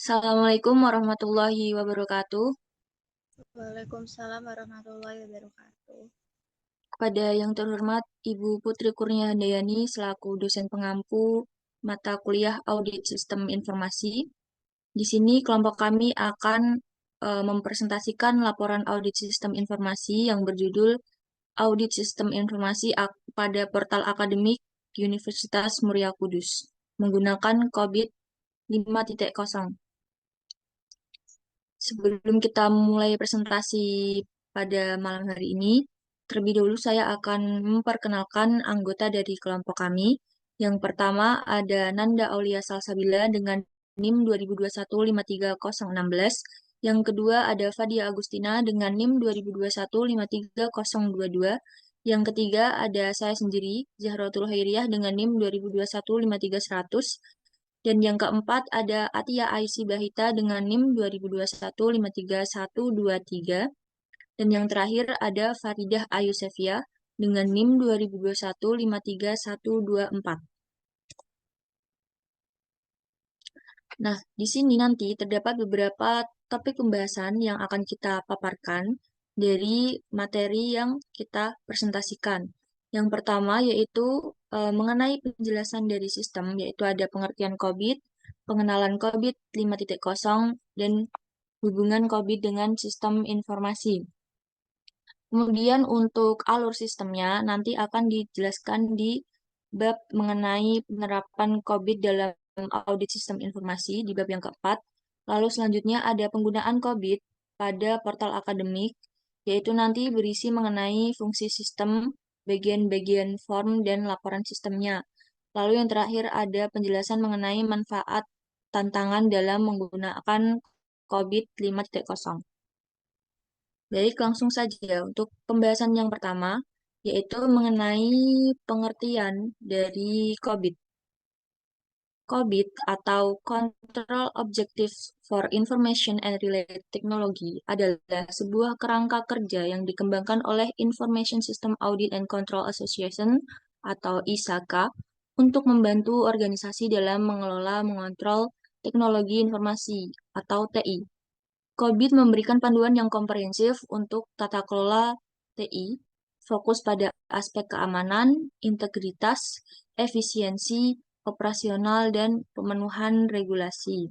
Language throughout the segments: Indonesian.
Assalamualaikum warahmatullahi wabarakatuh. Waalaikumsalam warahmatullahi wabarakatuh. Kepada yang terhormat Ibu Putri Kurnia Handayani selaku dosen pengampu mata kuliah Audit Sistem Informasi. Di sini kelompok kami akan mempresentasikan laporan audit sistem informasi yang berjudul Audit Sistem Informasi pada portal akademik Universitas Muria Kudus menggunakan COVID 5.0. Sebelum kita mulai presentasi pada malam hari ini, terlebih dahulu saya akan memperkenalkan anggota dari kelompok kami. Yang pertama ada Nanda Aulia Salsabila dengan NIM 2021 53016. Yang kedua ada Fadia Agustina dengan NIM 2021 53022. Yang ketiga ada saya sendiri, Zahratul Hairiyah dengan NIM 2021 53100. Dan yang keempat ada Atia Aisy Bahita dengan NIM 2021 53123. Dan yang terakhir ada Faridah Ayu Sevia dengan NIM 2021 53124. Nah, di sini nanti terdapat beberapa topik pembahasan yang akan kita paparkan dari materi yang kita presentasikan. Yang pertama yaitu mengenai penjelasan dari sistem, yaitu ada pengertian COVID, pengenalan COVID 5.0, dan hubungan COVID dengan sistem informasi. Kemudian untuk alur sistemnya nanti akan dijelaskan di bab mengenai penerapan COVID dalam audit sistem informasi di bab yang keempat. Lalu selanjutnya ada penggunaan COVID pada portal akademik, yaitu nanti berisi mengenai fungsi sistem, bagian-bagian form, dan laporan sistemnya. Lalu yang terakhir ada penjelasan mengenai manfaat tantangan dalam menggunakan COVID 5.0. Baik, langsung saja untuk pembahasan yang pertama, yaitu mengenai pengertian dari COVID. COVID atau Control Objectives for Information and Related Technology adalah sebuah kerangka kerja yang dikembangkan oleh Information System Audit and Control Association atau ISAKA untuk membantu organisasi dalam mengelola mengontrol teknologi informasi atau TI. COVID memberikan panduan yang komprehensif untuk tata kelola TI, fokus pada aspek keamanan, integritas, efisiensi, operasional, dan pemenuhan regulasi.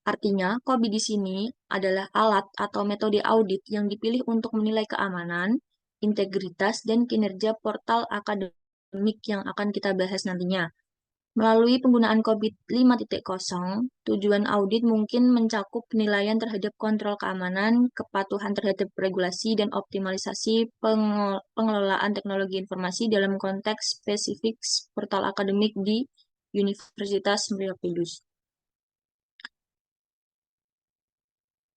Artinya, COVID di sini adalah alat atau metode audit yang dipilih untuk menilai keamanan, integritas, dan kinerja portal akademik yang akan kita bahas nantinya. Melalui penggunaan COVID 5.0, tujuan audit mungkin mencakup penilaian terhadap kontrol keamanan, kepatuhan terhadap regulasi, dan optimalisasi pengelolaan teknologi informasi dalam konteks spesifik portal akademik di Universitas Muria Kudus.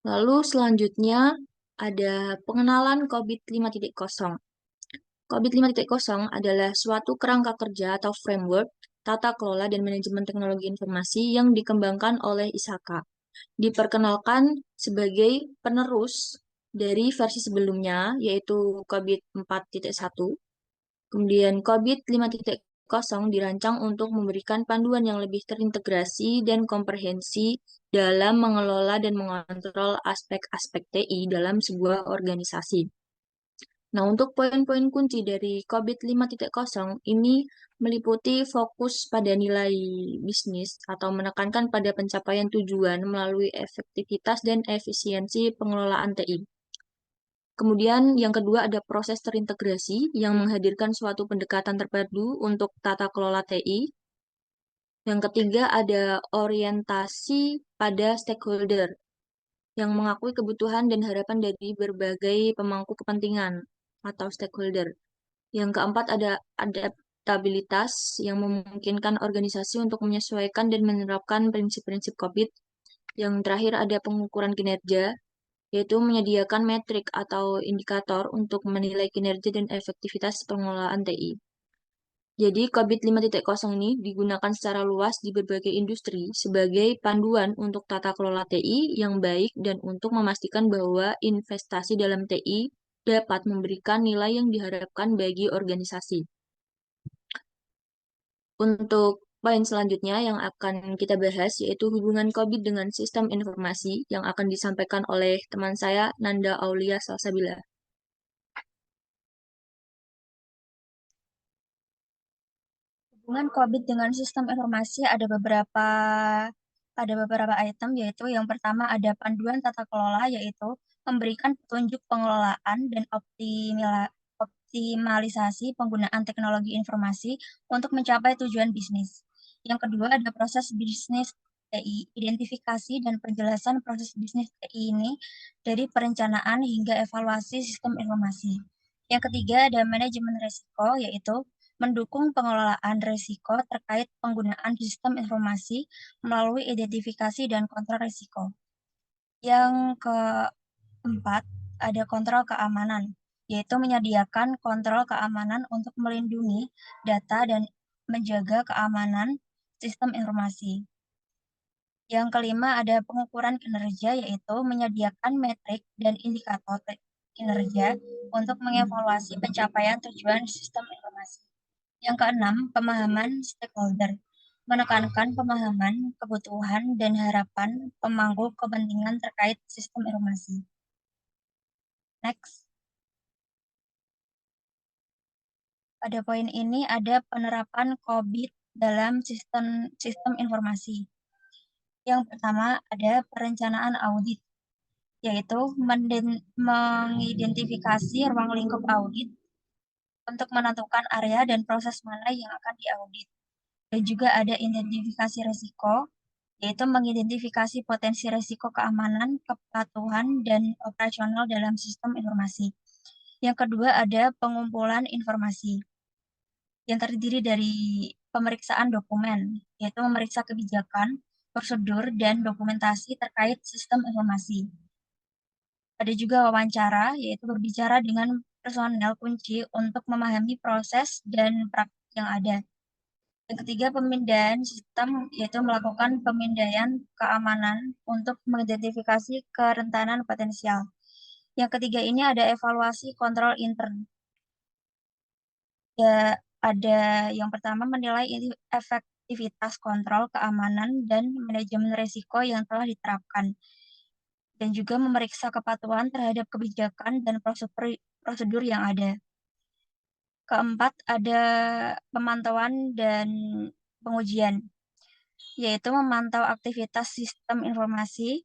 Lalu selanjutnya ada pengenalan COVID 5.0. COVID 5.0 adalah suatu kerangka kerja atau framework tata kelola dan manajemen teknologi informasi yang dikembangkan oleh ISAKA. Diperkenalkan sebagai penerus dari versi sebelumnya, yaitu COVID 4.1. Kemudian COVID 5.0 dirancang untuk memberikan panduan yang lebih terintegrasi dan komprehensi dalam mengelola dan mengontrol aspek-aspek TI dalam sebuah organisasi. Nah, untuk poin-poin kunci dari COVID 5.0 ini meliputi fokus pada nilai bisnis atau menekankan pada pencapaian tujuan melalui efektivitas dan efisiensi pengelolaan TI. Kemudian yang kedua ada proses terintegrasi yang menghadirkan suatu pendekatan terpadu untuk tata kelola TI. Yang ketiga ada orientasi pada stakeholder yang mengakui kebutuhan dan harapan dari berbagai pemangku kepentingan atau stakeholder. Yang keempat ada adaptabilitas yang memungkinkan organisasi untuk menyesuaikan dan menerapkan prinsip-prinsip COVID. Yang terakhir ada pengukuran kinerja, yaitu menyediakan metrik atau indikator untuk menilai kinerja dan efektivitas pengelolaan TI. Jadi, COVID 5.0 ini digunakan secara luas di berbagai industri sebagai panduan untuk tata kelola TI yang baik dan untuk memastikan bahwa investasi dalam TI dapat memberikan nilai yang diharapkan bagi organisasi. Untuk Poin selanjutnya yang akan kita bahas yaitu hubungan COVID dengan sistem informasi yang akan disampaikan oleh teman saya, Nanda Aulia Salsabila. Hubungan COVID dengan sistem informasi ada beberapa item, yaitu yang pertama ada panduan tata kelola, yaitu memberikan petunjuk pengelolaan dan optimalisasi penggunaan teknologi informasi untuk mencapai tujuan bisnis. Yang kedua ada proses bisnis TI, identifikasi dan penjelasan proses bisnis TI ini dari perencanaan hingga evaluasi sistem informasi. Yang ketiga ada manajemen risiko, yaitu mendukung pengelolaan risiko terkait penggunaan sistem informasi melalui identifikasi dan kontrol risiko. Yang keempat, ada kontrol keamanan, yaitu menyediakan kontrol keamanan untuk melindungi data dan menjaga keamanan sistem informasi. Yang kelima, ada pengukuran kinerja, yaitu menyediakan metrik dan indikator kinerja untuk mengevaluasi pencapaian tujuan sistem informasi. Yang keenam, pemahaman stakeholder, menekankan pemahaman, kebutuhan, dan harapan pemangku kepentingan terkait sistem informasi. Next. Pada poin ini ada penerapan COVID dalam sistem informasi. Yang pertama ada perencanaan audit, yaitu mengidentifikasi ruang lingkup audit untuk menentukan area dan proses mana yang akan diaudit. Dan juga ada identifikasi risiko, yaitu mengidentifikasi potensi risiko keamanan, kepatuhan, dan operasional dalam sistem informasi. Yang kedua ada pengumpulan informasi, yang terdiri dari pemeriksaan dokumen, yaitu memeriksa kebijakan, prosedur, dan dokumentasi terkait sistem informasi. Ada juga wawancara, yaitu berbicara dengan personel kunci untuk memahami proses dan praktik yang ada. Yang ketiga, pemindahan sistem, yaitu melakukan pemindaian keamanan untuk mengidentifikasi kerentanan potensial. Yang ketiga ini ada evaluasi kontrol intern. Ya, ada yang pertama menilai efektivitas kontrol keamanan dan manajemen risiko yang telah diterapkan. Dan juga memeriksa kepatuhan terhadap kebijakan dan prosedur yang ada. Keempat, ada pemantauan dan pengujian, yaitu memantau aktivitas sistem informasi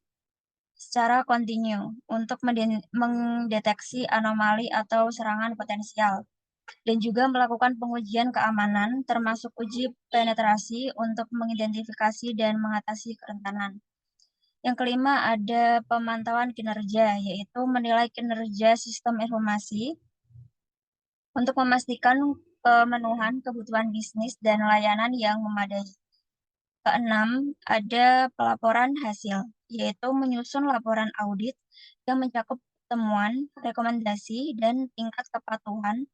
secara kontinu untuk mendeteksi anomali atau serangan potensial, dan juga melakukan pengujian keamanan, termasuk uji penetrasi untuk mengidentifikasi dan mengatasi kerentanan. Yang kelima, ada pemantauan kinerja, yaitu menilai kinerja sistem informasi untuk memastikan pemenuhan kebutuhan bisnis dan layanan yang memadai. Keenam, ada pelaporan hasil, yaitu menyusun laporan audit yang mencakup temuan, rekomendasi, dan tingkat kepatuhan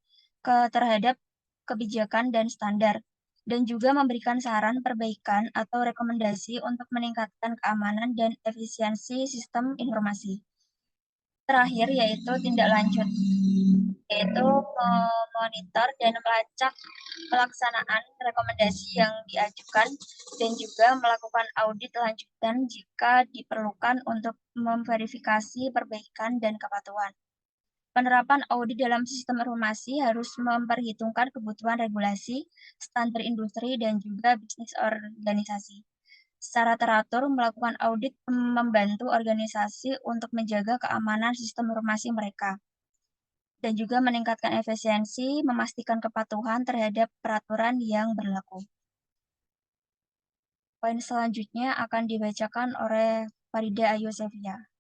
terhadap kebijakan dan standar, dan juga memberikan saran perbaikan atau rekomendasi untuk meningkatkan keamanan dan efisiensi sistem informasi. Terakhir yaitu tindak lanjut, yaitu memonitor dan melacak pelaksanaan rekomendasi yang diajukan dan juga melakukan audit lanjutan jika diperlukan untuk memverifikasi perbaikan dan kepatuhan. Penerapan audit dalam sistem informasi harus memperhitungkan kebutuhan regulasi, standar industri, dan juga bisnis organisasi. Secara teratur, melakukan audit membantu organisasi untuk menjaga keamanan sistem informasi mereka, dan juga meningkatkan efisiensi, memastikan kepatuhan terhadap peraturan yang berlaku. Poin selanjutnya akan dibacakan oleh Farida Ayu Sevia.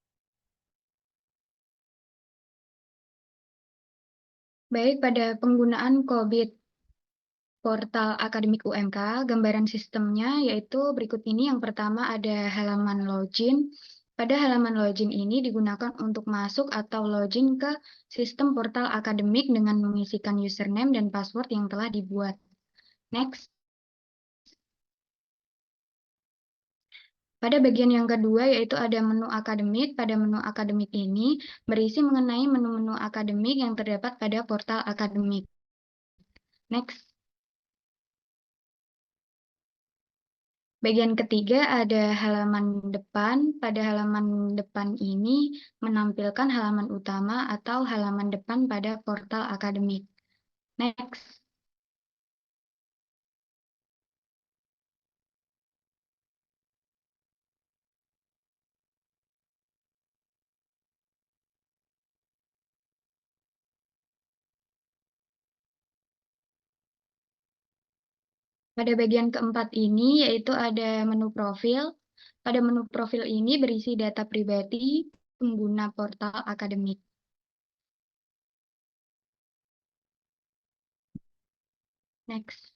Baik, pada penggunaan COVID portal akademik UMK, gambaran sistemnya yaitu berikut ini. Yang pertama ada halaman login. Pada halaman login ini digunakan untuk masuk atau login ke sistem portal akademik dengan mengisikan username dan password yang telah dibuat. Next. Pada bagian yang kedua yaitu ada menu akademik. Pada menu akademik ini berisi mengenai menu-menu akademik yang terdapat pada portal akademik. Next. Bagian ketiga ada halaman depan. Pada halaman depan ini menampilkan halaman utama atau halaman depan pada portal akademik. Next. Pada bagian keempat ini yaitu ada menu profil. Pada menu profil ini berisi data pribadi pengguna portal akademik. Next.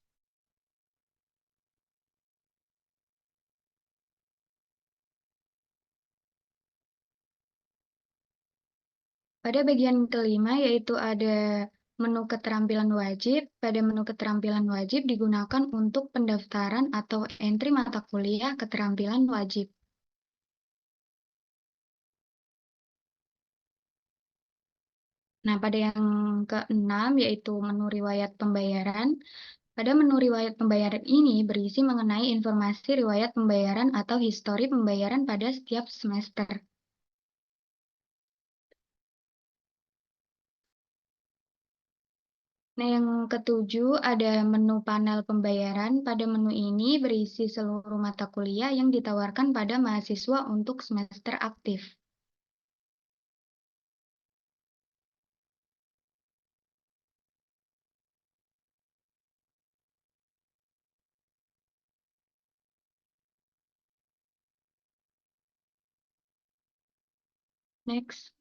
Pada bagian kelima yaitu ada menu keterampilan wajib. Pada menu keterampilan wajib digunakan untuk pendaftaran atau entry mata kuliah keterampilan wajib. Nah, pada yang keenam yaitu menu riwayat pembayaran. Pada menu riwayat pembayaran ini berisi mengenai informasi riwayat pembayaran atau histori pembayaran pada setiap semester. Nah, yang ketujuh ada menu panel pembayaran. Pada menu ini berisi seluruh mata kuliah yang ditawarkan pada mahasiswa untuk semester aktif. Next.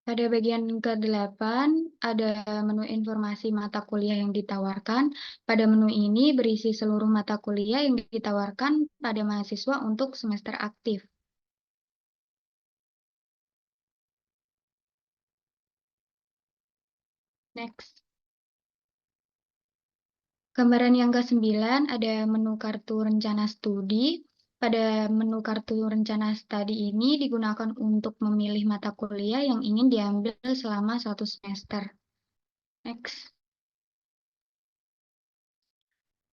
Pada bagian ke-8 ada menu informasi mata kuliah yang ditawarkan. Pada menu ini berisi seluruh mata kuliah yang ditawarkan pada mahasiswa untuk semester aktif. Next. Gambaran yang ke-9 ada menu kartu rencana studi. Pada menu kartu rencana studi ini digunakan untuk memilih mata kuliah yang ingin diambil selama 1 semester. Next.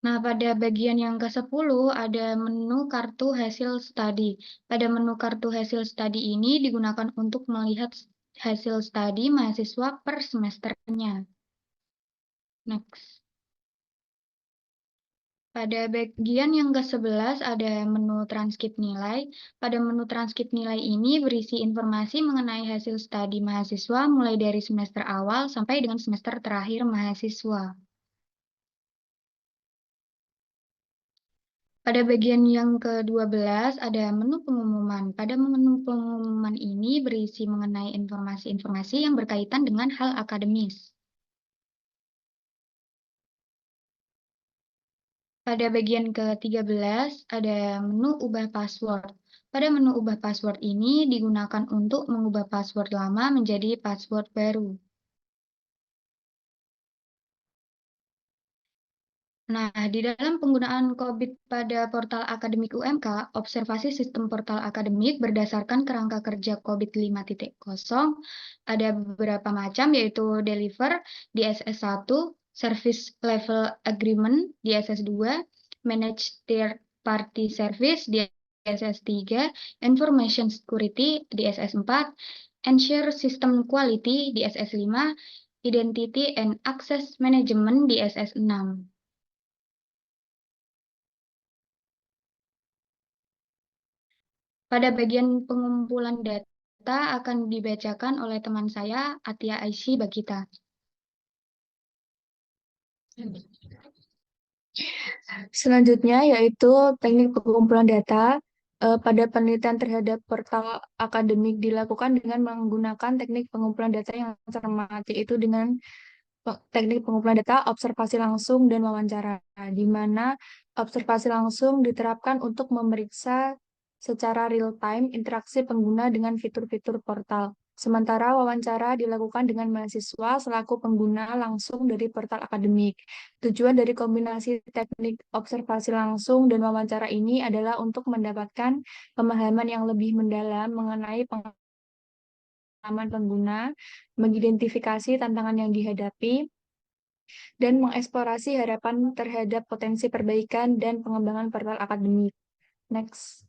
Nah, pada bagian yang ke-10 ada menu kartu hasil studi. Pada menu kartu hasil studi ini digunakan untuk melihat hasil studi mahasiswa per semesternya. Next. Pada bagian yang ke-11 ada menu transkrip nilai. Pada menu transkrip nilai ini berisi informasi mengenai hasil studi mahasiswa mulai dari semester awal sampai dengan semester terakhir mahasiswa. Pada bagian yang ke-12 ada menu pengumuman. Pada menu pengumuman ini berisi mengenai informasi-informasi yang berkaitan dengan hal akademis. Pada bagian ke-13 ada menu ubah password. Pada menu ubah password ini digunakan untuk mengubah password lama menjadi password baru. Nah, di dalam penggunaan COVID pada portal akademik UMK, observasi sistem portal akademik berdasarkan kerangka kerja COVID 5.0 ada beberapa macam, yaitu deliver di SS1, service level agreement di SS2, manage third party service di SS3, information security di SS4, ensure system quality di SS5, identity and access management di SS6. Pada bagian pengumpulan data akan dibacakan oleh teman saya, Atia Aisy Bagita. Selanjutnya yaitu teknik pengumpulan data. Pada penelitian terhadap portal akademik dilakukan dengan menggunakan teknik pengumpulan data yang cermat, yaitu dengan teknik pengumpulan data, observasi langsung, dan wawancara, di mana observasi langsung diterapkan untuk memeriksa secara real-time interaksi pengguna dengan fitur-fitur portal. Sementara wawancara dilakukan dengan mahasiswa selaku pengguna langsung dari portal akademik. Tujuan dari kombinasi teknik observasi langsung dan wawancara ini adalah untuk mendapatkan pemahaman yang lebih mendalam mengenai pengalaman pengguna, mengidentifikasi tantangan yang dihadapi, dan mengeksplorasi harapan terhadap potensi perbaikan dan pengembangan portal akademik. Next.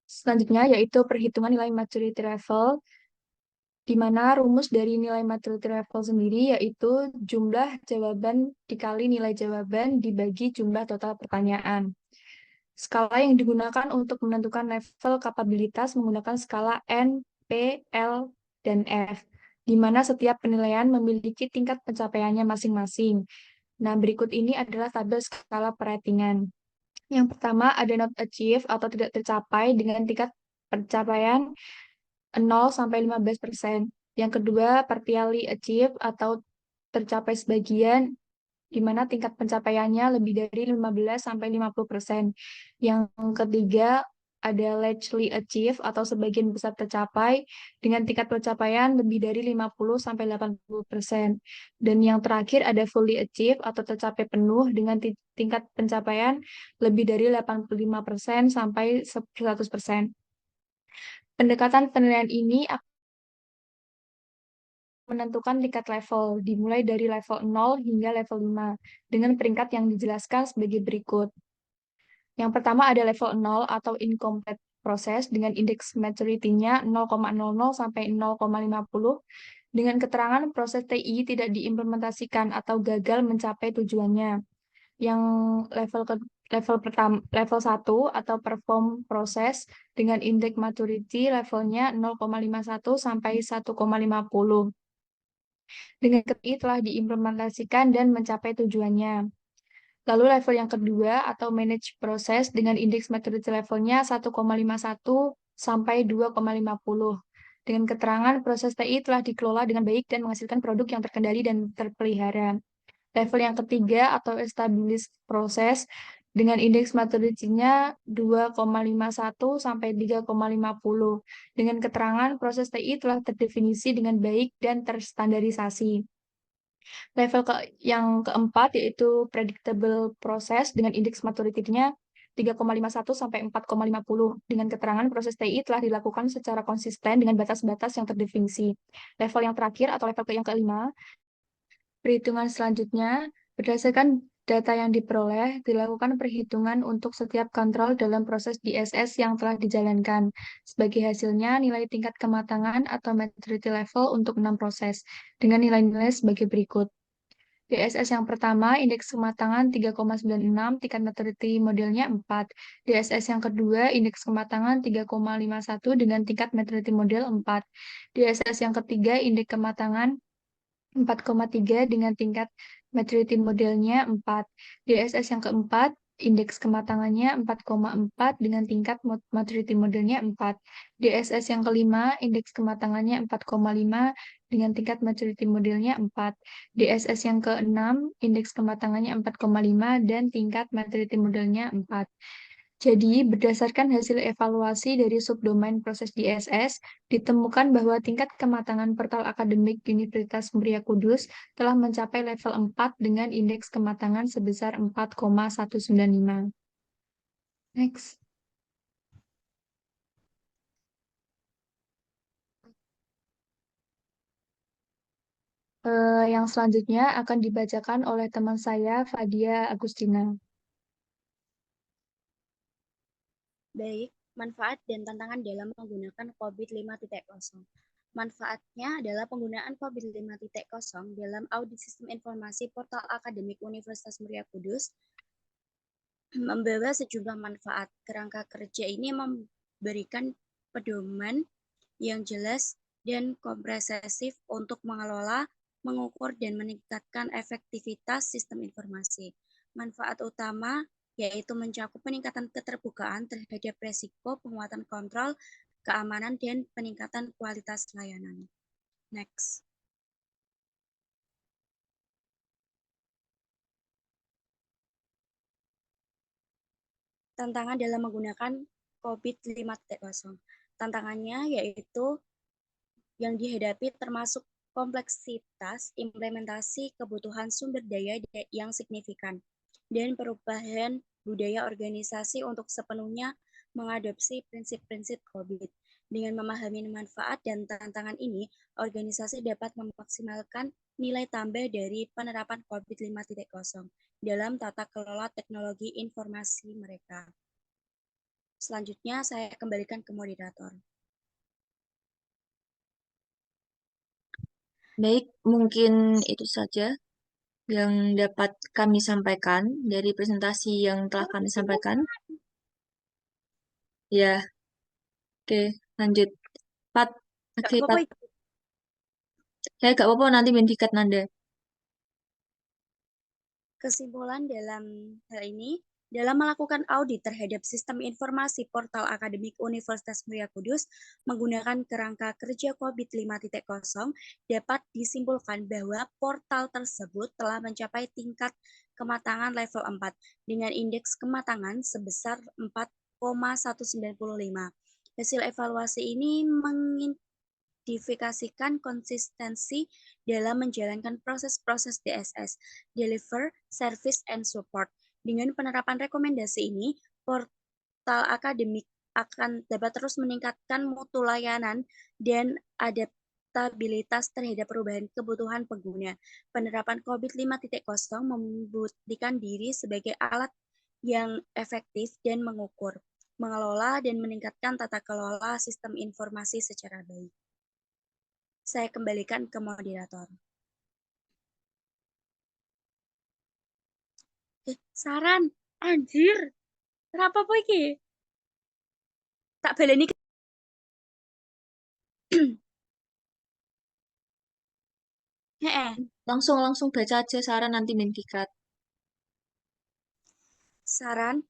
Selanjutnya yaitu perhitungan nilai maturity level, di mana rumus dari nilai maturity level sendiri yaitu jumlah jawaban dikali nilai jawaban dibagi jumlah total pertanyaan. Skala yang digunakan untuk menentukan level kapabilitas menggunakan skala N, P, L, dan F, di mana setiap penilaian memiliki tingkat pencapaiannya masing-masing. Nah, berikut ini adalah tabel skala peratingan. Yang pertama ada not achieve atau tidak tercapai dengan tingkat pencapaian 0 sampai 15%. Yang kedua, partially achieve atau tercapai sebagian, di mana tingkat pencapaiannya lebih dari 15 sampai 50%. Yang ketiga, ada largely achieve atau sebagian besar tercapai dengan tingkat pencapaian lebih dari 50 sampai 80%. Dan yang terakhir ada fully achieve atau tercapai penuh dengan tingkat pencapaian lebih dari 85% sampai 100%. Pendekatan penilaian ini akan menentukan tingkat level, dimulai dari level 0 hingga level 5, dengan peringkat yang dijelaskan sebagai berikut. Yang pertama ada level 0 atau incomplete proses dengan indeks maturity-nya 0,00 sampai 0,50 dengan keterangan proses TI tidak diimplementasikan atau gagal mencapai tujuannya. Yang level pertama level 1 atau perform proses dengan indeks maturity levelnya 0,51 sampai 1,50 dengan TI telah diimplementasikan dan mencapai tujuannya. Lalu level yang kedua atau manage proses dengan indeks maturity levelnya 1,51 sampai 2,50. Dengan keterangan proses TI telah dikelola dengan baik dan menghasilkan produk yang terkendali dan terpelihara. Level yang ketiga atau established proses dengan indeks maturity-nya 2,51 sampai 3,50. Dengan keterangan proses TI telah terdefinisi dengan baik dan terstandarisasi. Level yang keempat yaitu predictable process dengan indeks maturity-nya 3,51 sampai 4,50 dengan keterangan proses TI telah dilakukan secara konsisten dengan batas-batas yang terdefinisi. Level yang terakhir atau level yang kelima, perhitungan selanjutnya berdasarkan data yang diperoleh dilakukan perhitungan untuk setiap kontrol dalam proses DSS yang telah dijalankan. Sebagai hasilnya, nilai tingkat kematangan atau maturity level untuk 6 proses dengan nilai-nilai sebagai berikut. DSS yang pertama, indeks kematangan 3,96, tingkat maturity modelnya 4. DSS yang kedua, indeks kematangan 3,51 dengan tingkat maturity model 4. DSS yang ketiga, indeks kematangan 4,3 dengan tingkat maturity modelnya 4. DSS yang keempat, indeks kematangannya 4,4 dengan tingkat maturity modelnya 4. DSS yang kelima, indeks kematangannya 4,5 dengan tingkat maturity modelnya 4. DSS yang keenam, indeks kematangannya 4,5 dan tingkat maturity modelnya 4. Jadi, berdasarkan hasil evaluasi dari subdomain proses DSS, ditemukan bahwa tingkat kematangan portal akademik Universitas Muria Kudus telah mencapai level 4 dengan indeks kematangan sebesar 4,195. Next. Yang selanjutnya akan dibacakan oleh teman saya, Fadia Agustina. Baik, manfaat dan tantangan dalam menggunakan COVID 5.0. Manfaatnya adalah penggunaan COVID 5.0 dalam audit sistem informasi portal akademik Universitas Muria Kudus membawa sejumlah manfaat. Kerangka kerja ini memberikan pedoman yang jelas dan komprehensif untuk mengelola, mengukur, dan meningkatkan efektivitas sistem informasi. Manfaat utama yaitu mencakup peningkatan keterbukaan terhadap resiko, penguatan kontrol, keamanan, dan peningkatan kualitas layanan. Next. Tantangan dalam menggunakan COVID 5.0. Tantangannya yaitu yang dihadapi termasuk kompleksitas implementasi kebutuhan sumber daya yang signifikan dan perubahan budaya organisasi untuk sepenuhnya mengadopsi prinsip-prinsip COVID. Dengan memahami manfaat dan tantangan ini, organisasi dapat memaksimalkan nilai tambah dari penerapan COVID 5.0 dalam tata kelola teknologi informasi mereka. Selanjutnya, saya kembalikan ke moderator. Baik, mungkin itu saja yang dapat kami sampaikan dari presentasi yang telah kami sampaikan. Ya, oke, lanjut. Pat, Gak oke, apa-apa, Pat. Ya, gak apa-apa, nanti mendikat Nanda. kesimpulan dalam hal ini, dalam melakukan audit terhadap sistem informasi portal akademik Universitas Muria Kudus menggunakan kerangka kerja COVID 5.0, dapat disimpulkan bahwa portal tersebut telah mencapai tingkat kematangan level 4 dengan indeks kematangan sebesar 4,195. Hasil evaluasi ini mengidentifikasikan konsistensi dalam menjalankan proses-proses DSS, Deliver, Service, and Support. Dengan penerapan rekomendasi ini, portal akademik akan dapat terus meningkatkan mutu layanan dan adaptabilitas terhadap perubahan kebutuhan pengguna. Penerapan COVID 5.0 membuktikan diri sebagai alat yang efektif dan mengukur, mengelola, dan meningkatkan tata kelola sistem informasi secara baik. Saya kembalikan ke moderator. Saran, anjir. Kenapa apa iki? Tak baleni. Heeh. Langsung baca aja saran nanti mendikat. Saran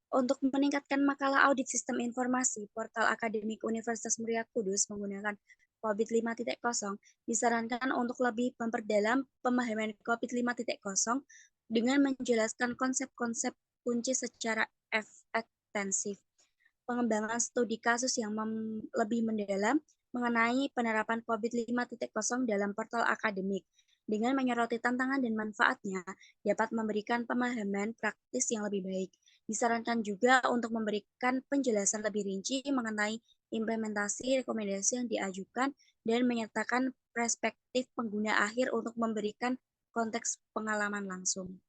untuk meningkatkan makalah audit sistem informasi portal akademik Universitas Muria Kudus menggunakan COVID 5.0 disarankan untuk lebih memperdalam pemahaman COVID 5.0 dengan menjelaskan konsep-konsep kunci secara ekstensif. Pengembangan studi kasus yang lebih mendalam mengenai penerapan COVID 5.0 dalam portal akademik dengan menyoroti tantangan dan manfaatnya dapat memberikan pemahaman praktis yang lebih baik. Disarankan juga untuk memberikan penjelasan lebih rinci mengenai implementasi rekomendasi yang diajukan dan menyertakan perspektif pengguna akhir untuk memberikan konteks pengalaman langsung.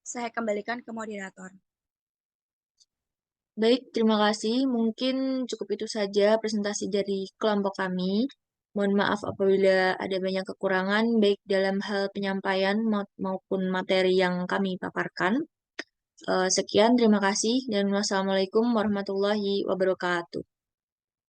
Saya kembalikan ke moderator. Baik, terima kasih. Mungkin cukup itu saja presentasi dari kelompok kami. Mohon maaf apabila ada banyak kekurangan, baik dalam hal penyampaian maupun materi yang kami paparkan. Sekian, terima kasih, dan wassalamualaikum warahmatullahi wabarakatuh.